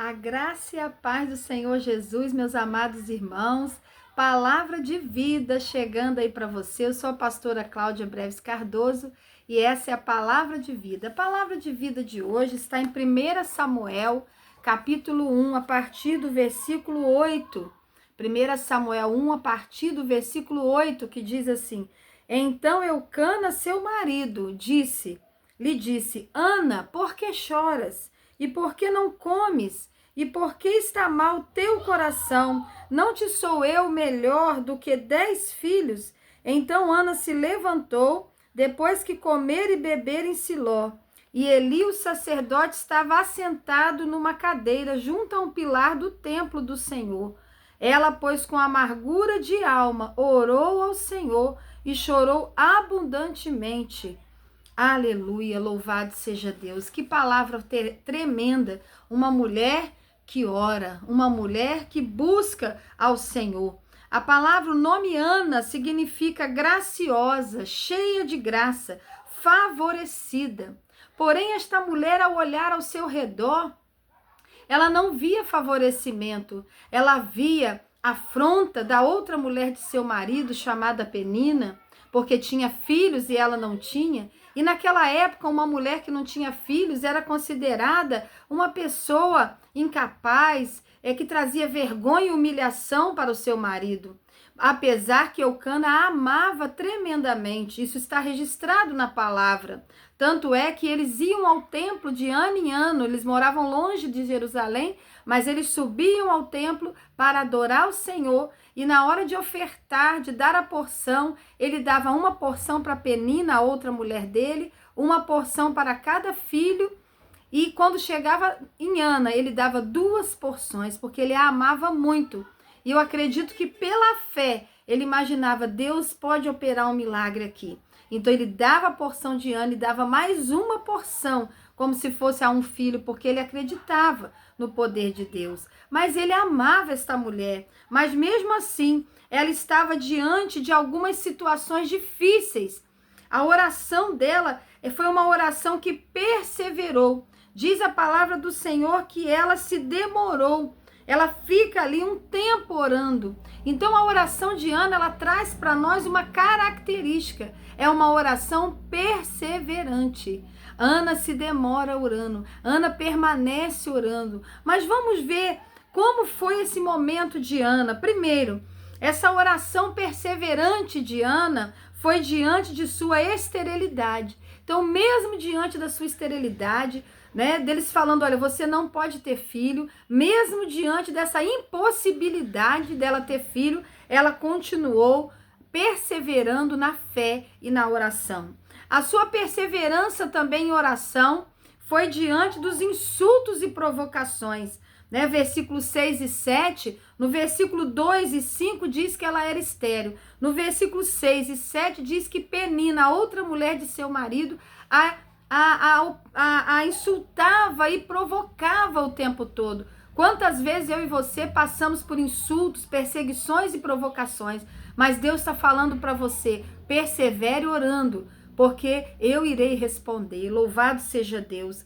A graça e a paz do Senhor Jesus, meus amados irmãos, palavra de vida chegando aí para você. Eu sou a pastora Cláudia Breves Cardoso e essa é a palavra de vida. A palavra de vida de hoje está em 1 Samuel, capítulo 1, a partir do versículo 8. 1 Samuel 1, a partir do versículo 8, que diz assim: Então Eucana, seu marido, lhe disse, Ana, por que choras? E por que não comes? E por que está mal teu coração? Não te sou eu melhor do que 10 filhos? Então Ana se levantou, depois que comer e beber em Siló. E Eli, o sacerdote, estava assentado numa cadeira junto a um pilar do templo do Senhor. Ela, pois, com amargura de alma, orou ao Senhor e chorou abundantemente. Aleluia, louvado seja Deus. Que palavra tremenda. Uma mulher que ora, uma mulher que busca ao Senhor. A palavra, o nome Ana, significa graciosa, cheia de graça, favorecida. Porém, esta mulher, ao olhar ao seu redor, ela não via favorecimento, ela via afronta da outra mulher de seu marido, chamada Penina, porque tinha filhos e ela não tinha. E naquela época, uma mulher que não tinha filhos era considerada uma pessoa incapaz, que trazia vergonha e humilhação para o seu marido. Apesar que Eucana a amava tremendamente, isso está registrado na palavra. Tanto é que eles iam ao templo de ano em ano, eles moravam longe de Jerusalém, mas eles subiam ao templo para adorar o Senhor, e na hora de ofertar, de dar a porção, ele dava uma porção para Penina, a outra mulher dele, uma porção para cada filho, e quando chegava em Ana, ele dava 2 porções, porque ele a amava muito. E eu acredito que pela fé, ele imaginava, Deus pode operar um milagre aqui. Então ele dava a porção de Ana e dava mais uma porção, como se fosse a um filho, porque ele acreditava no poder de Deus. Mas ele amava esta mulher, mas mesmo assim, ela estava diante de algumas situações difíceis. A oração dela foi uma oração que perseverou. Diz a palavra do Senhor que ela se demorou. Ela fica ali um tempo orando. Então a oração de Ana, ela traz para nós uma característica. É uma oração perseverante. Ana se demora orando. Ana permanece orando. Mas vamos ver como foi esse momento de Ana. Primeiro, essa oração perseverante de Ana foi diante de sua esterilidade. Então, mesmo diante da sua esterilidade, deles falando, olha, você não pode ter filho, mesmo diante dessa impossibilidade dela ter filho, ela continuou perseverando na fé e na oração. A sua perseverança também em oração foi diante dos insultos e provocações, Versículos 6 e 7, no versículo 2 e 5 diz que ela era estéril. No versículo 6 e 7 diz que Penina, a outra mulher de seu marido, a insultava e provocava o tempo todo. Quantas vezes eu e você passamos por insultos, perseguições e provocações, mas Deus está falando para você, persevere orando, porque eu irei responder. Louvado seja Deus.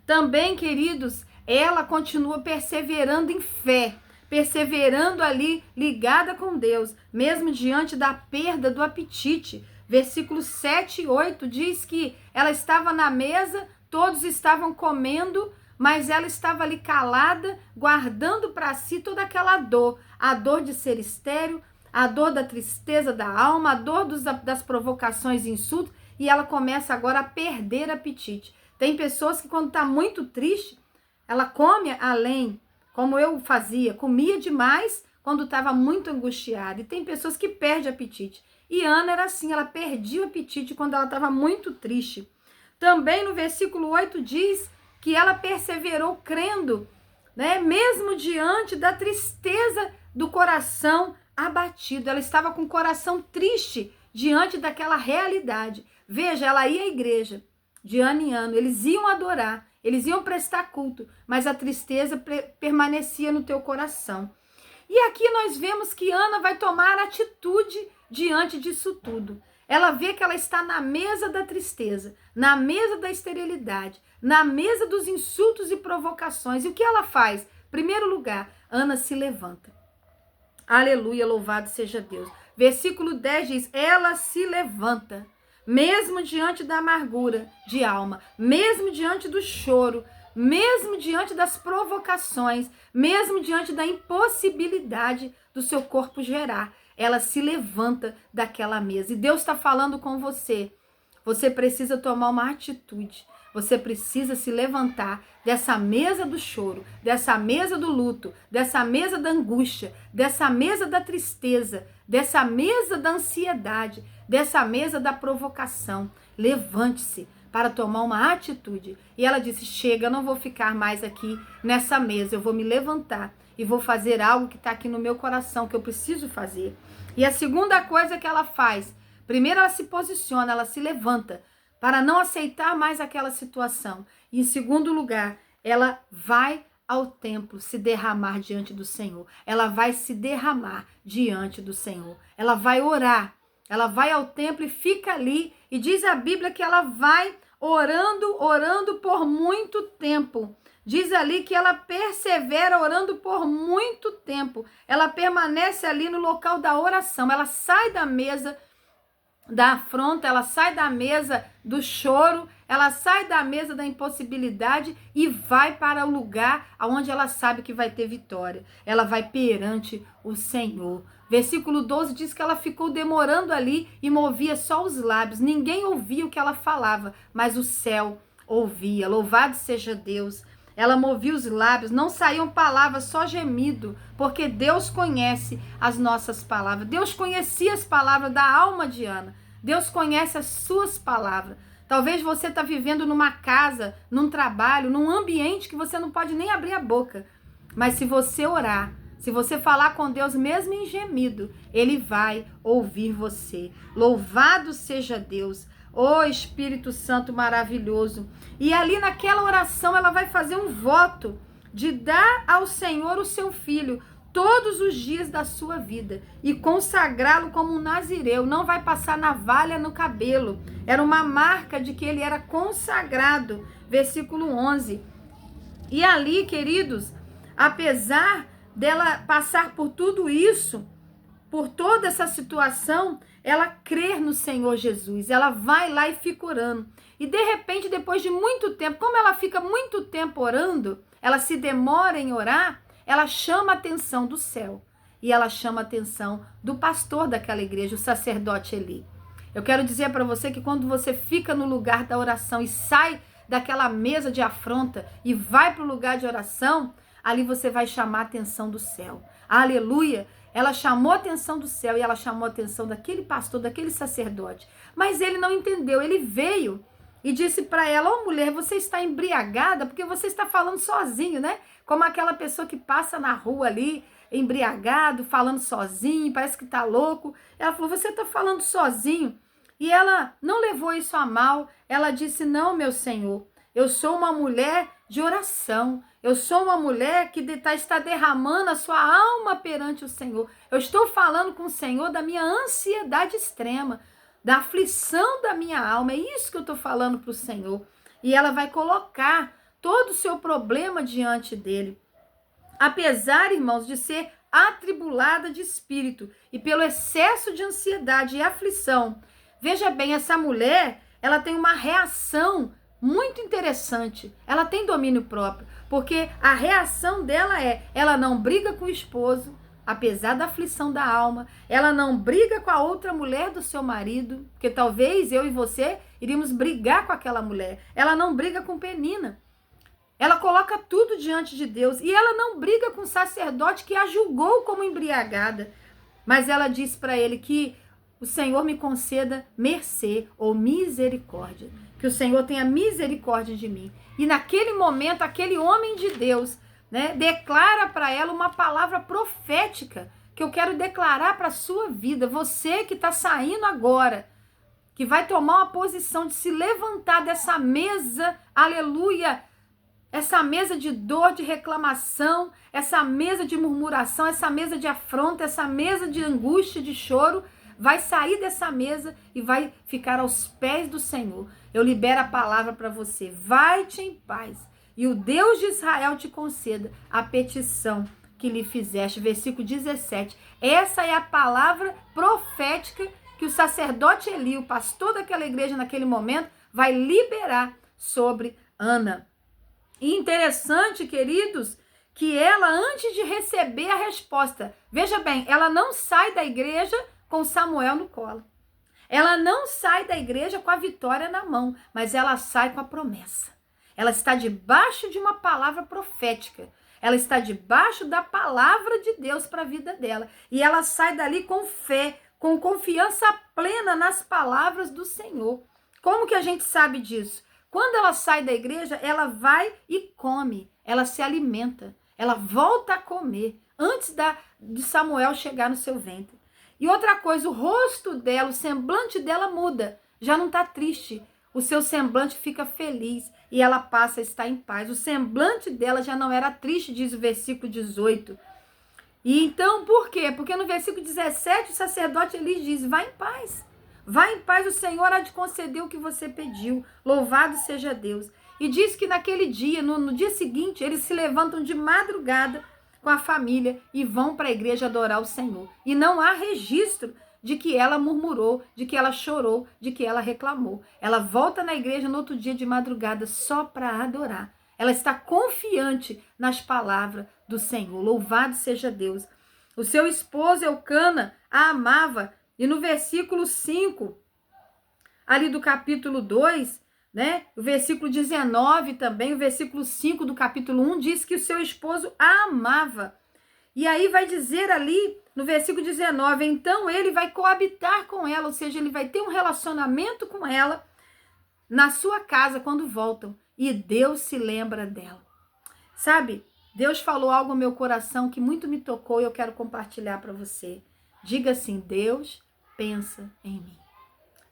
Também, queridos, ela continua perseverando em fé, perseverando ali ligada com Deus, mesmo diante da perda do apetite. Versículos 7 e 8 diz que ela estava na mesa, todos estavam comendo, mas ela estava ali calada, guardando para si toda aquela dor, a dor de ser estéril, a dor da tristeza da alma, a dor das provocações e insultos, e ela começa agora a perder apetite. Tem pessoas que quando está muito triste, ela come além, como eu fazia, comia demais quando estava muito angustiada. E tem pessoas que perdem apetite. E Ana era assim, ela perdia o apetite quando ela estava muito triste. Também no versículo 8 diz que ela perseverou crendo, mesmo diante da tristeza do coração abatido. Ela estava com o coração triste diante daquela realidade. Veja, ela ia à igreja de ano em ano, eles iam adorar, eles iam prestar culto, mas a tristeza permanecia no teu coração. E aqui nós vemos que Ana vai tomar atitude diante disso tudo. ela vê que ela está na mesa da tristeza, na mesa da esterilidade, na mesa dos insultos e provocações. E o que ela faz? Primeiro lugar, Ana se levanta. Aleluia, louvado seja Deus. Versículo 10 diz, ela se levanta, mesmo diante da amargura de alma, mesmo diante do choro, mesmo diante das provocações, mesmo diante da impossibilidade do seu corpo gerar. Ela se levanta daquela mesa. E Deus está falando com você. Você precisa tomar uma atitude. Você precisa se levantar dessa mesa do choro, dessa mesa do luto, dessa mesa da angústia, dessa mesa da tristeza, dessa mesa da ansiedade, dessa mesa da provocação. Levante-se para tomar uma atitude. E ela disse, chega, eu não vou ficar mais aqui nessa mesa. Eu vou me levantar e vou fazer algo que está aqui no meu coração, que eu preciso fazer. E a segunda coisa que ela faz, primeiro ela se posiciona, ela se levanta para não aceitar mais aquela situação. E em segundo lugar, ela vai ao templo se derramar diante do Senhor. Ela vai se derramar diante do Senhor. Ela vai orar. Ela vai ao templo e fica ali. E diz a Bíblia que ela vai orando por muito tempo. Diz ali que ela persevera orando por muito tempo. Ela permanece ali no local da oração. Ela sai da mesa da afronta, ela sai da mesa do choro, ela sai da mesa da impossibilidade e vai para o lugar onde ela sabe que vai ter vitória. Ela vai perante o Senhor. Versículo 12 diz que ela ficou demorando ali e movia só os lábios. Ninguém ouvia o que ela falava, mas o céu ouvia. Louvado seja Deus. Ela movia os lábios, não saíam palavras, só gemido, porque Deus conhece as nossas palavras. Deus conhecia as palavras da alma de Ana. Deus conhece as suas palavras. Talvez você está vivendo numa casa, num trabalho, num ambiente que você não pode nem abrir a boca. Mas se você orar, se você falar com Deus mesmo em gemido, Ele vai ouvir você. Louvado seja Deus. Ô Espírito Santo maravilhoso. E ali naquela oração ela vai fazer um voto de dar ao Senhor o seu filho todos os dias da sua vida e consagrá-lo como um nazireu. Não vai passar navalha no cabelo. Era uma marca de que ele era consagrado. Versículo 11. E ali, queridos, apesar dela passar por tudo isso, por toda essa situação, ela crê no Senhor Jesus, ela vai lá e fica orando. E de repente, depois de muito tempo, como ela fica muito tempo orando, ela se demora em orar, ela chama a atenção do céu. E ela chama a atenção do pastor daquela igreja, o sacerdote Eli. Eu quero dizer para você que quando você fica no lugar da oração e sai daquela mesa de afronta e vai para o lugar de oração, ali você vai chamar a atenção do céu. Aleluia! Ela chamou a atenção do céu e ela chamou a atenção daquele pastor, daquele sacerdote. Mas ele não entendeu, ele veio e disse para ela, ô mulher, você está embriagada porque você está falando sozinho, né? Como aquela pessoa que passa na rua ali, embriagado, falando sozinho, parece que está louco. Ela falou, você está falando sozinho. E ela não levou isso a mal, ela disse, não, meu Senhor, eu sou uma mulher de oração. Eu sou uma mulher que está derramando a sua alma perante o Senhor. Eu estou falando com o Senhor da minha ansiedade extrema, da aflição da minha alma. É isso que eu estou falando para o Senhor. E ela vai colocar todo o seu problema diante dele. Apesar, irmãos, de ser atribulada de espírito e pelo excesso de ansiedade e aflição, veja bem, essa mulher, ela tem uma reação muito interessante. Ela tem domínio próprio, porque a reação dela ela não briga com o esposo, apesar da aflição da alma, ela não briga com a outra mulher do seu marido, porque talvez eu e você iríamos brigar com aquela mulher. Ela não briga com Penina. Ela coloca tudo diante de Deus e ela não briga com o sacerdote que a julgou como embriagada, mas ela diz para ele que o Senhor me conceda mercê ou misericórdia. Que o Senhor tenha misericórdia de mim. E naquele momento, aquele homem de Deus, né, declara para ela uma palavra profética que eu quero declarar para a sua vida. Você que está saindo agora, que vai tomar uma posição de se levantar dessa mesa, aleluia, essa mesa de dor, de reclamação, essa mesa de murmuração, essa mesa de afronta, essa mesa de angústia, de choro, vai sair dessa mesa e vai ficar aos pés do Senhor. Eu libero a palavra para você. Vai-te em paz. E o Deus de Israel te conceda a petição que lhe fizeste. Versículo 17. Essa é a palavra profética que o sacerdote Eli, o pastor daquela igreja naquele momento, vai liberar sobre Ana. E interessante, queridos, que ela, antes de receber a resposta, veja bem, ela não sai da igreja com Samuel no colo. Ela não sai da igreja com a vitória na mão, mas ela sai com a promessa. Ela está debaixo de uma palavra profética. Ela está debaixo da palavra de Deus para a vida dela. E ela sai dali com fé, com confiança plena nas palavras do Senhor. Como que a gente sabe disso? Quando ela sai da igreja, ela vai e come. Ela se alimenta. Ela volta a comer antes de Samuel chegar no seu ventre. E outra coisa, o rosto dela, o semblante dela muda. Já não está triste. O seu semblante fica feliz e ela passa a estar em paz. O semblante dela já não era triste, diz o versículo 18. E então, por quê? Porque no versículo 17, o sacerdote Eli diz, vai em paz. Vai em paz, o Senhor há de conceder o que você pediu. Louvado seja Deus. E diz que naquele dia, no dia seguinte, eles se levantam de madrugada com a família e vão para a igreja adorar o Senhor. E não há registro de que ela murmurou, de que ela chorou, de que ela reclamou. Ela volta na igreja no outro dia de madrugada só para adorar. Ela está confiante nas palavras do Senhor. Louvado seja Deus. O seu esposo Eucana a amava. E no versículo 5, ali do capítulo 2, né? O versículo 19 também, o versículo 5 do capítulo 1 diz que o seu esposo a amava. E aí vai dizer ali, no versículo 19, então ele vai coabitar com ela, ou seja, ele vai ter um relacionamento com ela na sua casa quando voltam. E Deus se lembra dela. Sabe, Deus falou algo ao meu coração que muito me tocou e eu quero compartilhar para você. Diga assim, Deus pensa em mim.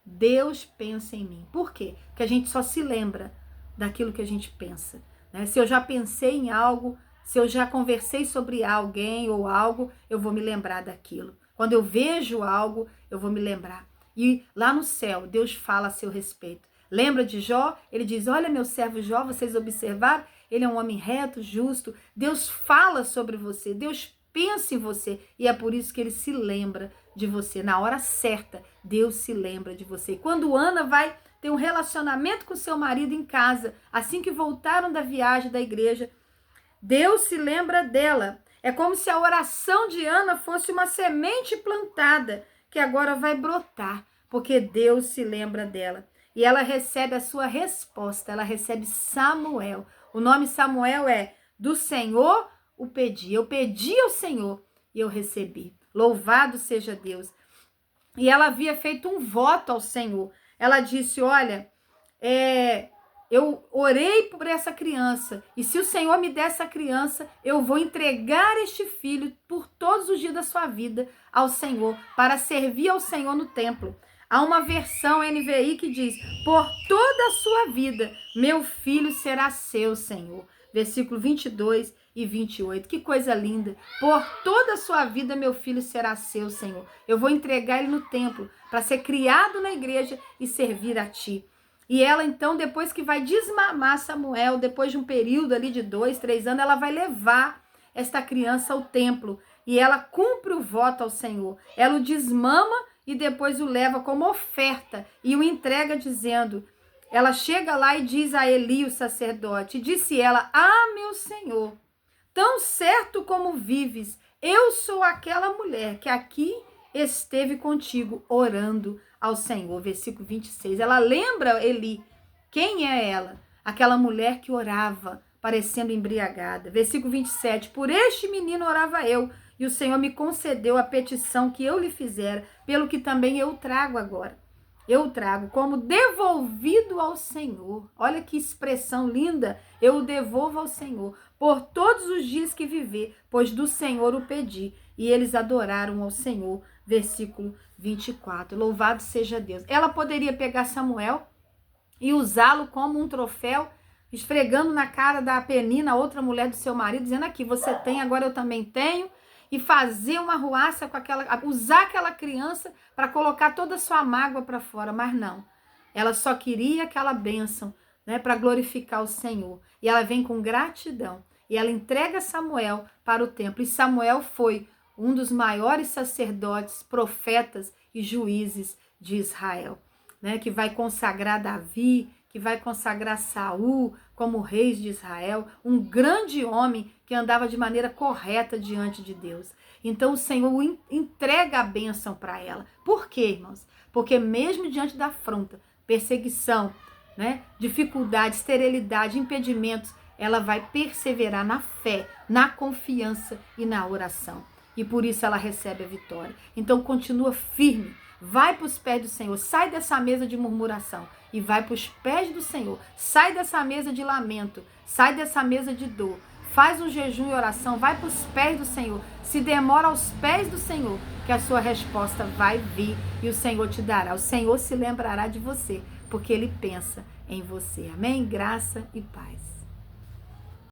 Deus pensa em mim. Por quê? Porque a gente só se lembra daquilo que a gente pensa, né? Se eu já pensei em algo, se eu já conversei sobre alguém ou algo, eu vou me lembrar daquilo. Quando eu vejo algo, eu vou me lembrar. E lá no céu, Deus fala a seu respeito. Lembra de Jó? Ele diz, olha meu servo Jó, vocês observaram? Ele é um homem reto, justo. Deus fala sobre você, Deus pensa em você. E é por isso que ele se lembra de você. Na hora certa, Deus se lembra de você. E quando Ana vai ter um relacionamento com seu marido em casa, assim que voltaram da viagem da igreja, Deus se lembra dela. É como se a oração de Ana fosse uma semente plantada, que agora vai brotar, porque Deus se lembra dela. E ela recebe a sua resposta, ela recebe Samuel. O nome Samuel é do Senhor o pedi. Eu pedi ao Senhor e eu recebi. Louvado seja Deus. E ela havia feito um voto ao Senhor. Ela disse, olha, eu orei por essa criança, e se o Senhor me der essa criança, eu vou entregar este filho por todos os dias da sua vida ao Senhor, para servir ao Senhor no templo. Há uma versão NVI que diz, por toda a sua vida, meu filho será seu, Senhor. Versículo 22 e 28. Que coisa linda. Por toda a sua vida, meu filho será seu, Senhor. Eu vou entregar ele no templo, para ser criado na igreja e servir a ti. E ela, então, depois que vai desmamar Samuel, depois de um período ali de 2, 3 anos, ela vai levar esta criança ao templo. E ela cumpre o voto ao Senhor. Ela o desmama e depois o leva como oferta e o entrega dizendo, ela chega lá e diz a Eli, o sacerdote, disse ela, meu Senhor, tão certo como vives, eu sou aquela mulher que aqui esteve contigo orando ao Senhor. Versículo 26, ela lembra Eli, quem é ela? Aquela mulher que orava, parecendo embriagada. Versículo 27, por este menino orava eu, e o Senhor me concedeu a petição que eu lhe fizera, pelo que também eu trago agora. Eu trago como devolvido ao Senhor. Olha que expressão linda. Eu o devolvo ao Senhor por todos os dias que viver, pois do Senhor o pedi. E eles adoraram ao Senhor. Versículo 24. Louvado seja Deus. Ela poderia pegar Samuel e usá-lo como um troféu, esfregando na cara da Penina, outra mulher do seu marido, dizendo aqui, você tem, agora eu também tenho. e fazer uma arruaça com usar aquela criança para colocar toda a sua mágoa para fora, mas não. Ela só queria aquela bênção, né, para glorificar o Senhor. E ela vem com gratidão. E ela entrega Samuel para o templo. E Samuel foi um dos maiores sacerdotes, profetas e juízes de Israel, né, que vai consagrar Davi, que vai consagrar Saul como reis de Israel, um grande homem que andava de maneira correta diante de Deus. Então o Senhor entrega a bênção para ela. Por quê, irmãos? Porque mesmo diante da afronta, perseguição, né, dificuldade, esterilidade, impedimentos, ela vai perseverar na fé, na confiança e na oração. E por isso ela recebe a vitória. Então continua firme, vai para os pés do Senhor, sai dessa mesa de murmuração e vai para os pés do Senhor. Sai dessa mesa de lamento, sai dessa mesa de dor. Faz um jejum e oração, vai para os pés do Senhor. Se demora aos pés do Senhor, que a sua resposta vai vir e o Senhor te dará. O Senhor se lembrará de você, porque Ele pensa em você. Amém? Graça e paz.